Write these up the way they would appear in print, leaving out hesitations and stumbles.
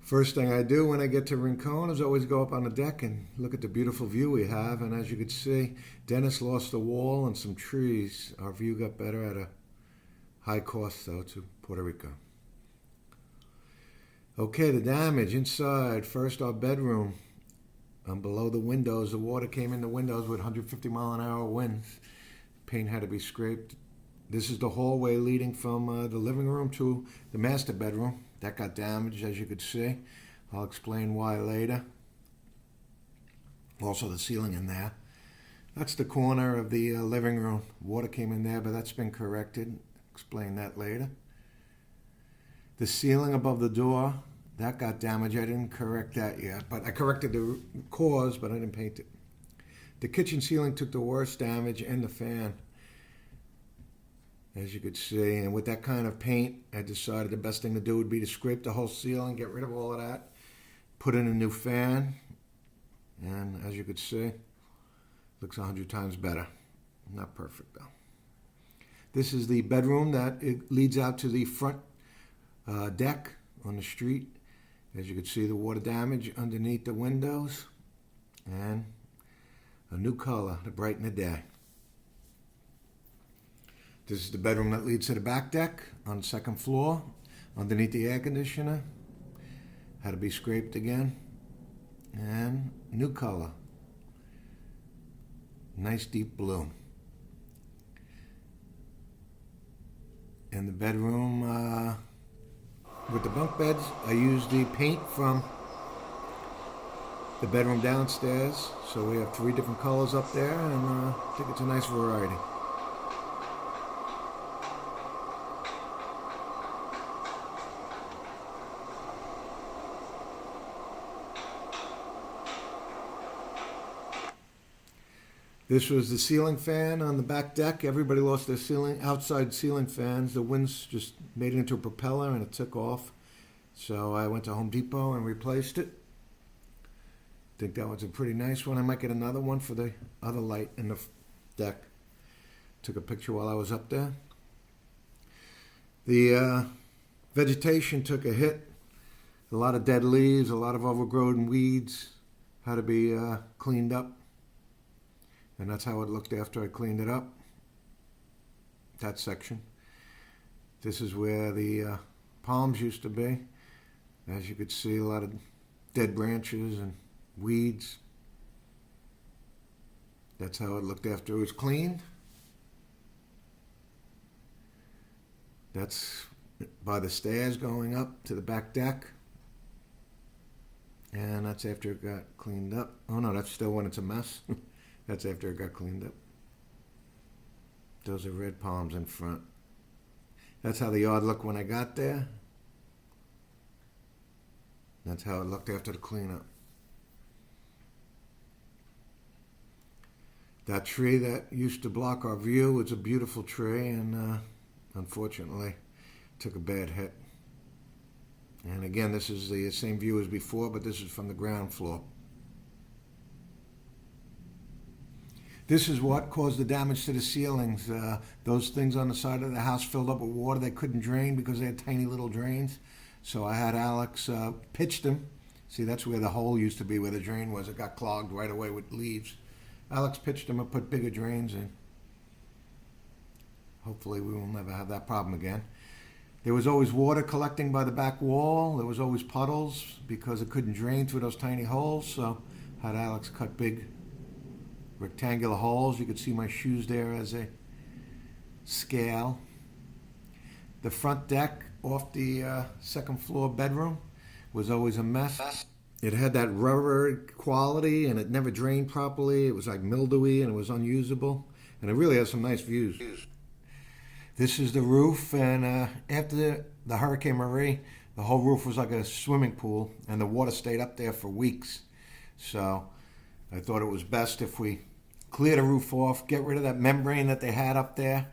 First thing I do when I get to Rincon is always go up on the deck and look at the beautiful view we have. And as you can see, Dennis lost the wall and some trees. Our view got better at a high cost, though, to Puerto Rico. Okay, the damage inside. First, our bedroom. Below the windows, the water came in the windows with 150-mile-an-hour winds. Paint had to be scraped. This is the hallway leading from the living room to the master bedroom. That got damaged, as you could see. I'll explain why later. Also, the ceiling in there. That's the corner of the living room. Water came in there, but that's been corrected. Explain that later. The ceiling above the door, that got damaged. I didn't correct that yet, but I corrected the cause, but I didn't paint it. The kitchen ceiling took the worst damage, and the fan, as you could see. And with that kind of paint, I decided the best thing to do would be to scrape the whole ceiling, get rid of all of that, put in a new fan, and as you could see, looks 100 times better. Not perfect, though. This is the bedroom that it leads out to the front deck on the street. As you can see, the water damage underneath the windows, and a new color to brighten the day. This is the bedroom that leads to the back deck on the second floor, underneath the air conditioner. Had to be scraped again. And new color. Nice deep blue. In the bedroom with the bunk beds, I used the paint from the bedroom downstairs. So we have 3 different colors up there, and I think it's a nice variety. This was the ceiling fan on the back deck. Everybody lost their outside ceiling fans. The winds just made it into a propeller and it took off. So I went to Home Depot and replaced it. I think that was a pretty nice one. I might get another one for the other light in the deck. Took a picture while I was up there. The vegetation took a hit. A lot of dead leaves, a lot of overgrown weeds. Had to be cleaned up. And that's how it looked after I cleaned it up. That section. This is where the palms used to be. As you could see, a lot of dead branches and weeds. That's how it looked after it was cleaned. That's by the stairs going up to the back deck. And that's after it got cleaned up. Oh no, that's still when it's a mess. That's after it got cleaned up. Those are red palms in front. That's how the yard looked when I got there. That's how it looked after the cleanup. That tree that used to block our view was a beautiful tree, and unfortunately took a bad hit. And again, this is the same view as before, but this is from the ground floor. This is what caused the damage to the ceilings. Those things on the side of the house filled up with water. They couldn't drain because they had tiny little drains. So I had Alex pitch them. See, that's where the hole used to be, where the drain was. It got clogged right away with leaves. Alex pitched them and put bigger drains in. Hopefully we will never have that problem again. There was always water collecting by the back wall. There was always puddles because it couldn't drain through those tiny holes. So I had Alex cut big rectangular holes. You could see my shoes there as a scale. The front deck off the second floor bedroom was always a mess. It had that rubber quality and it never drained properly. It was like mildewy and it was unusable. And it really has some nice views. This is the roof, and after the Hurricane Marie, the whole roof was like a swimming pool and the water stayed up there for weeks. So I thought it was best if we clear the roof off, get rid of that membrane that they had up there,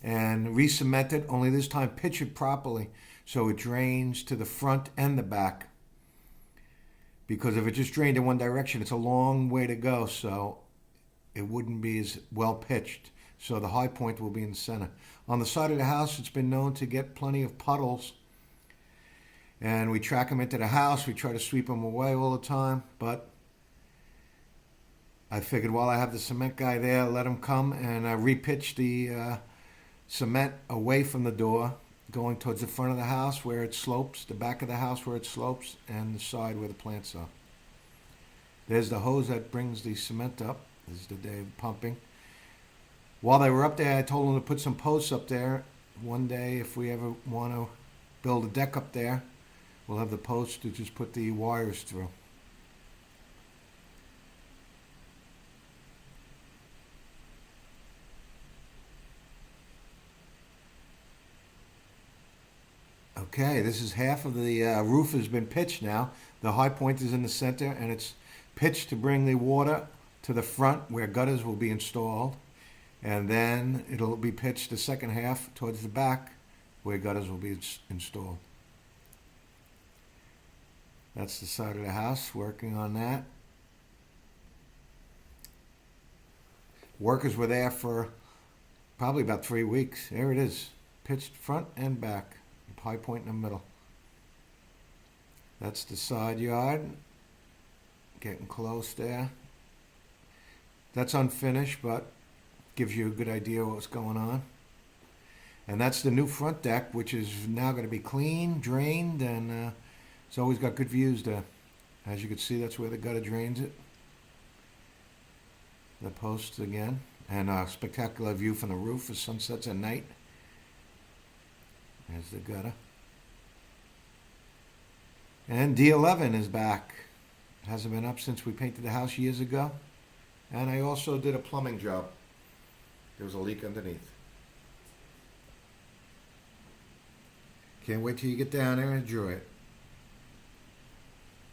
and re-cement it, only this time pitch it properly so it drains to the front and the back. Because if it just drained in one direction, it's a long way to go, so it wouldn't be as well pitched. So the high point will be in the center. On the side of the house, it's been known to get plenty of puddles. And we track them into the house. We try to sweep them away all the time. But I figured while I have the cement guy there, let him come and repitch the cement away from the door, going towards the front of the house where it slopes, the back of the house where it slopes, and the side where the plants are. There's the hose that brings the cement up. This is the day of pumping. While they were up there, I told them to put some posts up there. One day, if we ever want to build a deck up there, we'll have the posts to just put the wires through. Okay, this is half of the roof has been pitched now. The high point is in the center, and it's pitched to bring the water to the front where gutters will be installed. And then it'll be pitched the second half towards the back where gutters will be installed. That's the side of the house, working on that. Workers were there for probably about 3 weeks. There it is, pitched front and back. High point in the middle. That's the side yard. Getting close there. That's unfinished, but gives you a good idea what's going on. And that's the new front deck, which is now going to be clean, drained, and it's always got good views there. As you can see, that's where the gutter drains it. The posts again. And a spectacular view from the roof as sunsets at night. There's the gutter. And D11 is back. It hasn't been up since we painted the house years ago. And I also did a plumbing job. There was a leak underneath. Can't wait till you get down there and enjoy it.